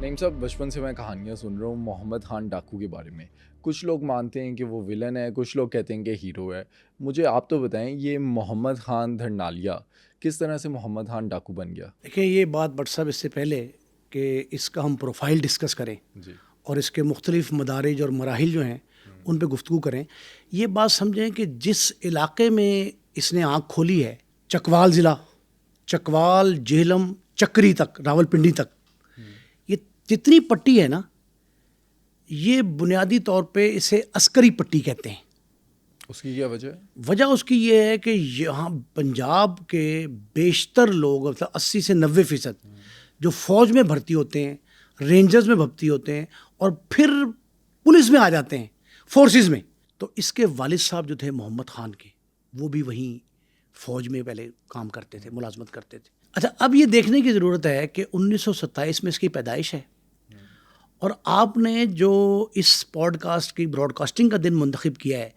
نعیم صاحب، بچپن سے میں کہانیاں سن رہا ہوں محمد خان ڈاکو کے بارے میں. کچھ لوگ مانتے ہیں کہ وہ ولن ہے، کچھ لوگ کہتے ہیں کہ ہیرو ہے. مجھے آپ تو بتائیں، یہ محمد خان دھرنالیا کس طرح سے محمد خان ڈاکو بن گیا؟ دیکھیں، یہ بات بٹ صاحب اس سے پہلے کہ اس کا ہم پروفائل ڈسکس کریں جی اور اس کے مختلف مدارج اور مراحل جو ہیں ان پہ گفتگو کریں، یہ بات سمجھیں کہ جس علاقے میں اس نے آنکھ کھولی ہے، چکوال ضلع، چکوال، جہلم، چکری تک، راول پنڈی تک، یہ جتنی پٹی ہے نا، یہ بنیادی طور پہ اسے عسکری پٹی کہتے ہیں. اس کی کیا وجہ ہے؟ وجہ اس کی یہ ہے کہ یہاں پنجاب کے بیشتر لوگ، مطلب 80 سے 90% جو فوج میں بھرتی ہوتے ہیں، رینجرز میں بھرتی ہوتے ہیں اور پھر پولیس میں آ جاتے ہیں، فورسز میں. تو اس کے والد صاحب جو تھے محمد خان کے، وہ بھی وہیں فوج میں پہلے کام کرتے تھے، ملازمت کرتے تھے. اچھا، اب یہ دیکھنے کی ضرورت ہے کہ 1927 میں اس کی پیدائش ہے، اور آپ نے جو اس پوڈ کاسٹ کی براڈ کاسٹنگ کا دن منتخب کیا ہے،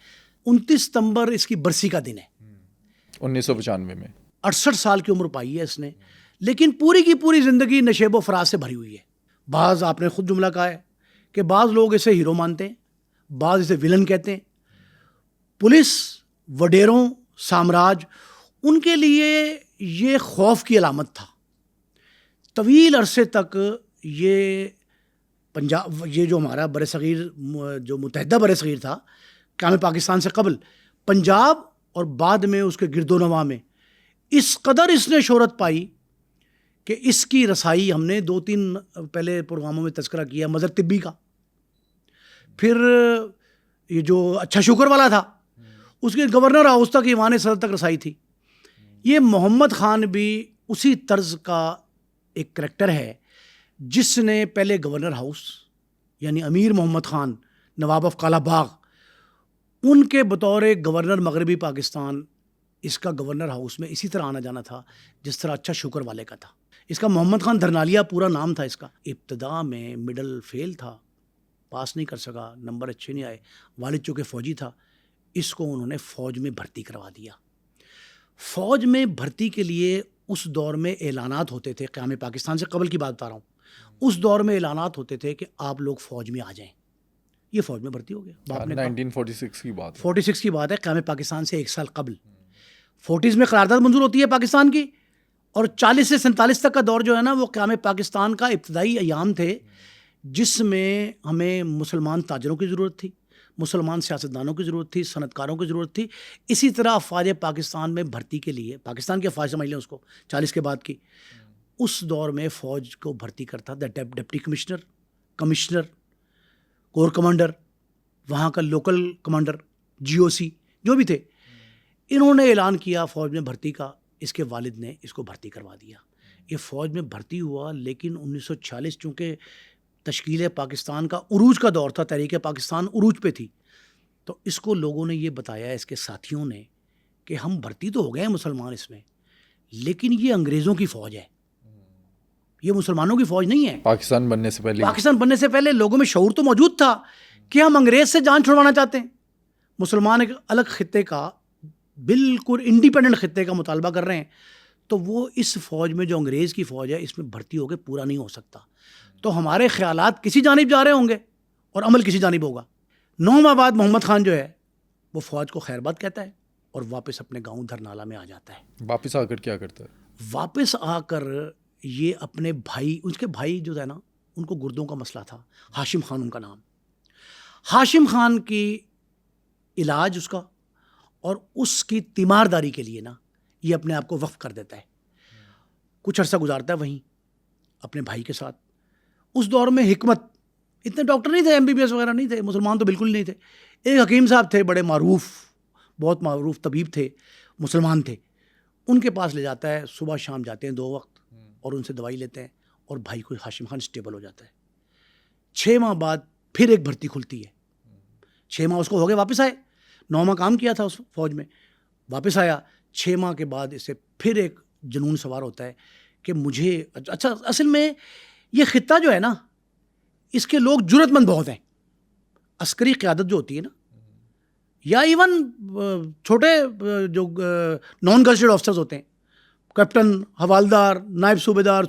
29 ستمبر اس کی برسی کا دن ہے. 1995 میں 68 سال کی عمر پائی ہے اس نے، لیکن پوری کی پوری زندگی نشیب و فراز سے بھری ہوئی ہے. بعض آپ نے خود جملہ کہا ہے کہ بعض لوگ اسے ہیرو مانتے ہیں، بعض اسے ولن کہتے ہیں. پولیس، وڈیروں، سامراج، ان کے لیے یہ خوف کی علامت تھا. طویل عرصے تک یہ پنجاب، یہ جو ہمارا برصغیر، جو متحدہ برصغیر تھا قیام پاکستان سے قبل، پنجاب اور بعد میں اس کے گرد و نواح میں اس قدر اس نے شہرت پائی کہ اس کی رسائی ہم نے 2-3 پہلے پروگراموں میں تذکرہ کیا، مظہر طبی کا. پھر یہ جو اچھا شکر والا تھا، اس کے گورنر ہاؤس تک، ایوان صدر تک رسائی تھی. یہ محمد خان بھی اسی طرز کا ایک کریکٹر ہے جس نے پہلے گورنر ہاؤس، یعنی امیر محمد خان نواب آف کالا باغ، ان کے بطور گورنر مغربی پاکستان، اس کا گورنر ہاؤس میں اسی طرح آنا جانا تھا جس طرح اچھا شکر والے کا تھا. اس کا محمد خان دھرنالیا پورا نام تھا. اس کا ابتدا میں مڈل فیل تھا، پاس نہیں کر سکا، نمبر اچھے نہیں آئے. والد چونکہ فوجی تھا، اس کو انہوں نے فوج میں بھرتی کروا دیا. فوج میں بھرتی کے لیے اس دور میں اعلانات ہوتے تھے، قیام پاکستان سے قبل کی بات بتا رہا ہوں. اس دور میں اعلانات ہوتے تھے کہ آپ لوگ فوج میں آ جائیں. یہ فوج میں بھرتی ہو گیا. باپ نے 1946 کی بات ہے. 46 کی بات ہے، قیام پاکستان سے 1 سال قبل. 40 میں قرارداد منظور ہوتی ہے پاکستان کی، اور 40 سے 47 تک کا دور جو ہے نا، وہ قیام پاکستان کا ابتدائی ایام تھے، جس میں ہمیں مسلمان تاجروں کی ضرورت تھی، مسلمان سیاستدانوں کی ضرورت تھی، صنعت کاروں کی ضرورت تھی. اسی طرح افواج پاکستان میں بھرتی کے لیے، پاکستان کی افواج سمجھ لیں اس کو، 40 کے بعد کی، اس دور میں فوج کو بھرتی کرتا تھا ڈپٹی کمشنر، کور کمانڈر، وہاں کا لوکل کمانڈر، جی او سی جو بھی تھے. انہوں نے اعلان کیا فوج میں بھرتی کا. اس کے والد نے اس کو بھرتی کروا دیا. یہ فوج میں بھرتی ہوا، لیکن 1946 چونکہ تشکیل پاکستان کا عروج کا دور تھا، تحریک پاکستان عروج پہ تھی، تو اس کو لوگوں نے یہ بتایا، اس کے ساتھیوں نے، کہ ہم بھرتی تو ہو گئے ہیں مسلمان اس میں، لیکن یہ انگریزوں کی فوج ہے، یہ مسلمانوں کی فوج نہیں ہے. پاکستان بننے سے پہلے لوگوں میں شعور تو موجود تھا کہ ہم انگریز سے جان چھڑوانا چاہتے ہیں. مسلمان ایک الگ خطے کا، بالکل انڈیپینڈنٹ خطے کا مطالبہ کر رہے ہیں، تو وہ اس فوج میں جو انگریز کی فوج ہے، اس میں بھرتی ہو کے پورا نہیں ہو سکتا. تو ہمارے خیالات کسی جانب جا رہے ہوں گے اور عمل کسی جانب ہوگا. 9 ماہ بعد محمد خان جو ہے وہ فوج کو خیر بات کہتا ہے اور واپس اپنے گاؤں دھرنالہ میں آ جاتا ہے. واپس آ کر کیا کرتا ہے؟ واپس آ کر یہ اپنے بھائی، اس کے بھائی جو ہے نا، ان کو گردوں کا مسئلہ تھا، ہاشم خان ان کا نام. ہاشم خان کی علاج اس کا اور اس کی تیمارداری کے لیے نا، یہ اپنے آپ کو وقف کر دیتا ہے. کچھ عرصہ گزارتا ہے وہیں اپنے بھائی کے ساتھ. اس دور میں حکمت، اتنے ڈاکٹر نہیں تھے، MBBS وغیرہ نہیں تھے، مسلمان تو بالکل نہیں تھے. ایک حکیم صاحب تھے، بڑے معروف، بہت معروف طبیب تھے، مسلمان تھے. ان کے پاس لے جاتا ہے، صبح شام جاتے ہیں 2 وقت، اور ان سے دوائی لیتے ہیں، اور بھائی کو ہاشم خان اسٹیبل ہو جاتا ہے. 6 ماہ بعد پھر ایک بھرتی کھلتی ہے. 6 ماہ اس کو ہو گئے، واپس آئے. 9 ماہ کام کیا تھا اس فوج میں، واپس آیا. 6 ماہ کے بعد اسے پھر ایک جنون سوار ہوتا ہے کہ مجھے، اچھا اصل میں یہ خطہ جو ہے نا، اس کے لوگ جرت مند بہت ہیں. عسکری قیادت جو ہوتی ہے نا، یا ایون چھوٹے جو نان گزٹڈ آفسرز ہوتے ہیں، کیپٹن، حوالدار، نائب صوبیدار،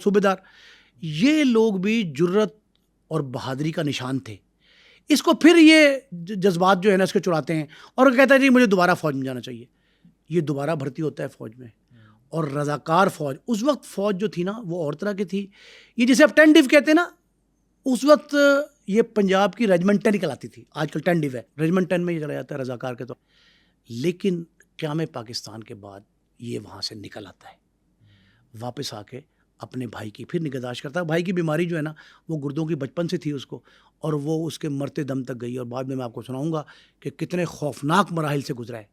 یہ لوگ بھی جرت اور بہادری کا نشان تھے. اس کو پھر یہ جذبات جو ہے نا اس کے چراتے ہیں اور کہتا ہے جی مجھے دوبارہ فوج میں جانا چاہیے. یہ دوبارہ بھرتی ہوتا ہے فوج میں. اور رضاکار فوج, اس وقت فوج جو تھی نا وہ اور طرح کی تھی. یہ جسے اب 10 ڈیو کہتے ہیں نا, اس وقت یہ پنجاب کی ریجمنٹ 10 نکل آتی تھی. آج کل 10 ڈیو ہے, ریجمنٹ 10 میں یہ چلا جاتا ہے رضاکار کے طور. لیکن قیام پاکستان کے بعد یہ وہاں سے نکل آتا ہے, واپس آ کے اپنے بھائی کی پھر نگہداشت کرتا ہے. بھائی کی بیماری جو ہے نا وہ گردوں کی بچپن سے تھی اس کو, اور وہ اس کے مرتے دم تک گئی. اور بعد میں آپ کو سناؤں گا کہ کتنے خوفناک مراحل سے گزرا ہے.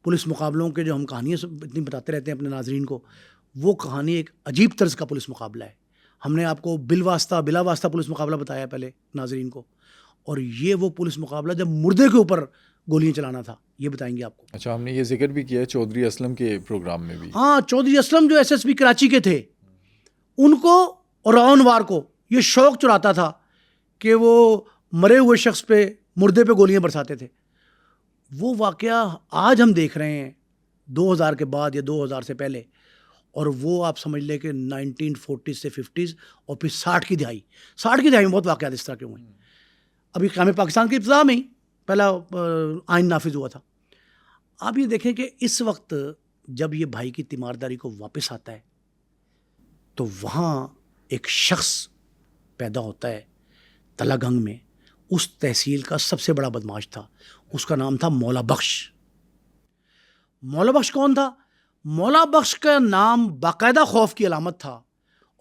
پولیس مقابلوں کے جو ہم کہانیاں اتنی بتاتے رہتے ہیں اپنے ناظرین کو, وہ کہانی ایک عجیب طرز کا پولیس مقابلہ ہے. ہم نے آپ کو بلا واسطہ پولیس مقابلہ بتایا پہلے ناظرین کو, اور یہ وہ پولیس مقابلہ جب مردے کے اوپر گولیاں چلانا تھا, یہ بتائیں گے آپ کو. اچھا, ہم نے یہ ذکر بھی کیا ہے چودھری اسلم کے پروگرام میں بھی. ہاں, چودھری اسلم جو SSP کراچی کے تھے, ان کو اور راؤنوار کو یہ شوق چراتا تھا کہ وہ مرے ہوئے شخص پہ, مردے پہ گولیاں برساتے تھے. وہ واقعہ آج ہم دیکھ رہے ہیں 2000 کے بعد یا 2000 سے پہلے, اور وہ آپ سمجھ لیں کہ 1940 سے 50 اور پھر 60 کی دہائی میں بہت واقعات اس طرح کے ہوئے ہیں. ابھی قیام پاکستان کی ابتدا میں ہی پہلا آئین نافذ ہوا تھا. آپ یہ دیکھیں کہ اس وقت جب یہ بھائی کی تیمارداری کو واپس آتا ہے تو وہاں ایک شخص پیدا ہوتا ہے تلا گنگ میں, اس تحصیل کا سب سے بڑا بدماش تھا. اس کا نام تھا مولا بخش. مولا بخش کون تھا؟ مولا بخش کا نام باقاعدہ خوف کی علامت تھا,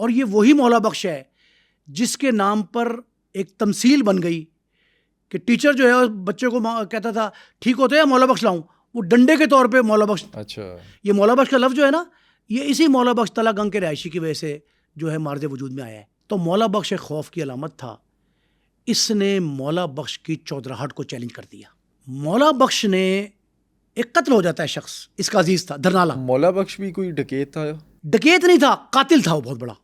اور یہ وہی مولا بخش ہے جس کے نام پر ایک تمثیل بن گئی کہ ٹیچر جو ہے بچے کو کہتا تھا ٹھیک ہوتا ہے یا مولا بخش لاؤں, وہ ڈنڈے کے طور پہ مولا بخش. اچھا, یہ مولا بخش کا لفظ جو ہے نا یہ اسی مولا بخش تلا گنگ کے رہائشی کی وجہ سے جو ہے مارز وجود میں آیا ہے. تو مولا بخش ایک خوف کی علامت تھا. اس نے مولا بخش کی چودراہٹ کو چیلنج کر دیا. مولا بخش نے ایک قتل ہو جاتا ہے شخص, اس کا عزیز تھا دھرنالا. مولا بخش بھی کوئی ڈکیت تھا؟ ڈکیت نہیں تھا, قاتل تھا وہ بہت بڑا.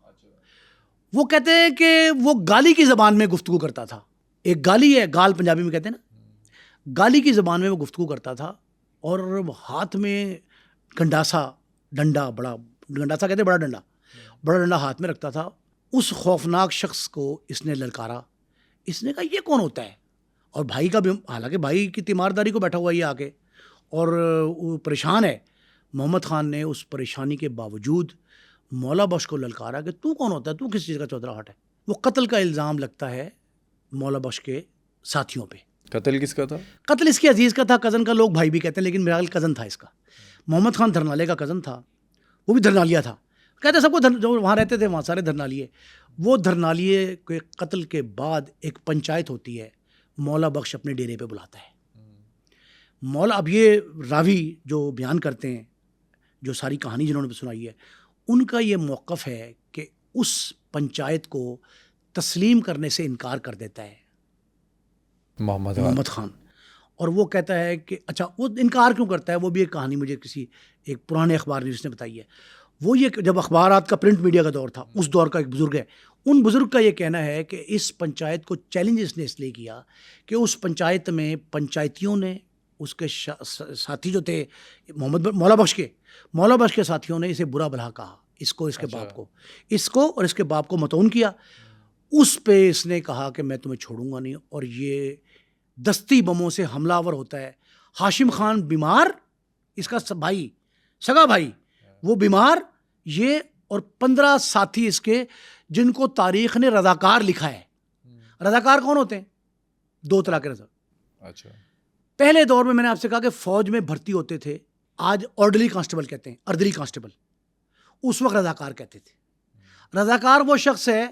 وہ کہتے ہیں کہ وہ گالی کی زبان میں گفتگو کرتا تھا. ایک گالی ہے, گال پنجابی میں کہتے ہیں نا, گالی کی زبان میں وہ گفتگو کرتا تھا. اور ہاتھ میں گنڈاسا ڈنڈا, بڑا گنڈاسا کہتے ہیں, بڑا ڈنڈا ہاتھ میں رکھتا تھا. اس خوفناک شخص کو اس نے للکارا. اس نے کہا یہ کون ہوتا ہے؟ اور بھائی کا بھی, حالانکہ بھائی کی تیمارداری کو بیٹھا ہوا یہ آ کے اور پریشان ہے. محمد خان نے اس پریشانی کے باوجود مولا بخش کو للکارا کہ تو کون ہوتا ہے, تو کس چیز کا چودراہٹ ہے. وہ قتل کا الزام لگتا ہے مولا بخش کے ساتھیوں پہ. قتل کس کا تھا؟ قتل اس کے عزیز کا تھا, کزن کا. لوگ بھائی بھی کہتے ہیں لیکن میرا خیال کزن تھا اس کا. محمد خان دھرنالے کا کزن تھا, وہ بھی دھرنالیا تھا. کہتے سب کو جو وہاں رہتے تھے وہاں سارے دھرنالیے. وہ دھرنالیے کے قتل کے بعد ایک پنچایت ہوتی ہے, مولا بخش اپنے ڈیرے پہ بلاتا ہے. مولا, اب یہ راوی جو بیان کرتے ہیں, جو ساری کہانی جنہوں نے سنائی ہے, ان کا یہ موقف ہے کہ اس پنچایت کو تسلیم کرنے سے انکار کر دیتا ہے محمد خان. اور وہ کہتا ہے کہ اچھا, وہ انکار کیوں کرتا ہے, وہ بھی ایک کہانی مجھے کسی ایک پرانے اخبار نویس نے بتائی ہے. وہ یہ جب اخبارات کا پرنٹ میڈیا کا دور تھا, اس دور کا ایک بزرگ ہے, ان بزرگ کا یہ کہنا ہے کہ اس پنچایت کو چیلنج اس نے اس لیے کیا کہ اس پنچایت میں پنچایتیوں نے, اس کے ساتھی جو تھے مولا بخش کے ساتھیوں نے اسے برا بھلا کہا, اس کو, اس کے باپ کو, اس کو اور اس کے باپ کو متون کیا. اس پہ اس نے کہا کہ میں تمہیں چھوڑوں گا نہیں, اور یہ دستی بموں سے حملہ آور ہوتا ہے. ہاشم خان بیمار, اس کا بھائی, سگا بھائی, وہ بیمار, یہ اور 15 ساتھی اس کے, جن کو تاریخ نے رضاکار لکھا ہے. رضاکار کون ہوتے ہیں؟ 2 طرح کے رضاکار. اچھا, پہلے دور میں نے آپ سے کہا کہ فوج میں بھرتی ہوتے تھے, آج آرڈرلی کانسٹیبل کہتے ہیں, اردری کانسٹیبل. اس وقت رضاکار کہتے تھے. رضاکار وہ شخص ہے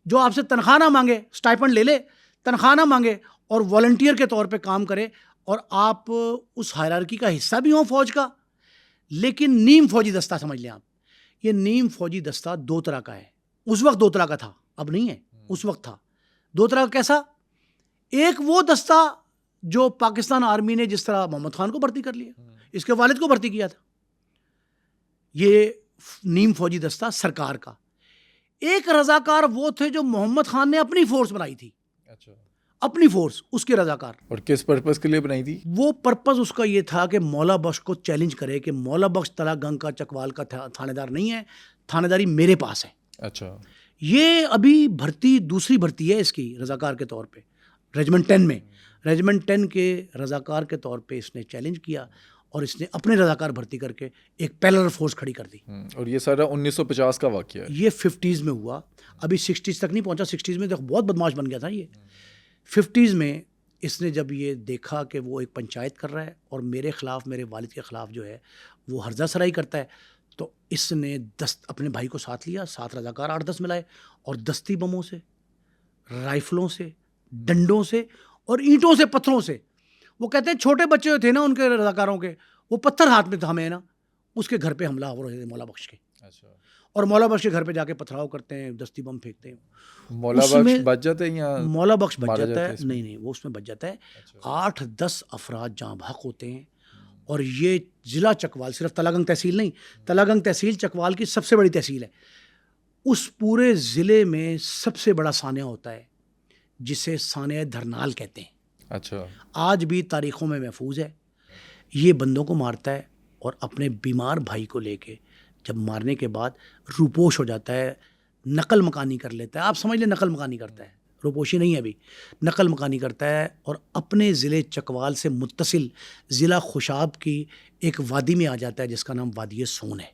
جو آپ سے تنخواہ نہ مانگے, سٹائپنڈ لے لے, تنخواہ نہ مانگے, اور والنٹیئر کے طور پہ کام کرے, اور آپ اس ہائرارکی کا حصہ بھی ہوں فوج کا, لیکن نیم فوجی دستہ سمجھ لیں آپ. یہ نیم فوجی دستہ 2 طرح کا ہے. اس وقت 2 طرح کا تھا, اب نہیں ہے, اس وقت تھا 2 طرح کا. کیسا؟ ایک وہ دستہ جو پاکستان آرمی نے جس طرح محمد خان کو بھرتی کر لیا, اس کے والد کو بھرتی کیا تھا, یہ نیم فوجی دستہ سرکار کا. ایک رضاکار وہ تھے جو محمد خان نے اپنی فورس بنائی تھی. اچھا, اپنی فورس, اس کے رضاکار. اور کس پرپس کے لیے بنائی تھی؟ وہ پرپس اس کا یہ تھا کہ مولا بخش کو چیلنج کرے کہ مولا بخش تلا گنگ کا چکوال کا تھانے دار نہیں ہے, تھانے داری میرے پاس ہے. اچھا, یہ ابھی بھرتی دوسری بھرتی ہے اس کی رضاکار کے طور پہ ریجمنٹ 10 میں. ریجمنٹ 10 کے رضاکار کے طور پہ اس نے چیلنج کیا اور اس نے اپنے رضاکار بھرتی کر کے ایک پیرلل فورس کھڑی کر دی. اور یہ سارا 1950 کا واقعہ ہے. یہ 50s میں ہوا, ابھی 60s تک نہیں پہنچا. 60s میں بہت بدماش بن گیا تھا یہ. 50s میں اس نے جب یہ دیکھا کہ وہ ایک پنچایت کر رہا ہے اور میرے خلاف, میرے والد کے خلاف جو ہے وہ ہرزہ سرائی کرتا ہے, تو اس نے اپنے بھائی کو ساتھ لیا, 7 رضاکار 8-10 ملائے اور دستی بموں سے, رائفلوں سے, ڈنڈوں سے اور اینٹوں سے, پتھروں سے. وہ کہتے ہیں چھوٹے بچے جو تھے نا ان کے رضاکاروں کے, وہ پتھر ہاتھ میں تھامے نا, اس کے گھر پہ حملہ ہو رہے تھے مولا بخش کے. اور مولا بخش کے گھر پہ جا کے پتھراؤ کرتے ہیں, دستی بم پھینکتے ہیں. مولا بخش بچ جاتے ہیں یا مولا بخش بچ جاتا ہے؟ نہیں, وہ اس میں بچ جاتا ہے. 8-10 افراد جاں بحق ہوتے ہیں. اور یہ ضلع چکوال, صرف تلاگنگ تحصیل نہیں, تلاگنگ تحصیل چکوال کی سب سے بڑی تحصیل ہے. اس پورے ضلع میں سب سے بڑا سانحہ ہوتا ہے جسے سانحہ دھرنال کہتے ہیں. اچھا. آج بھی تاریخوں میں محفوظ ہے. یہ بندوں کو مارتا ہے اور اپنے بیمار بھائی کو لے کے جب مارنے کے بعد روپوش ہو جاتا ہے, نقل مکانی کر لیتا ہے. آپ سمجھ لیں نقل مکانی کرتا ہے, روپوشی نہیں ہے ابھی, نقل مکانی کرتا ہے اور اپنے ضلع چکوال سے متصل ضلع خوشاب کی ایک وادی میں آ جاتا ہے جس کا نام وادی سون ہے.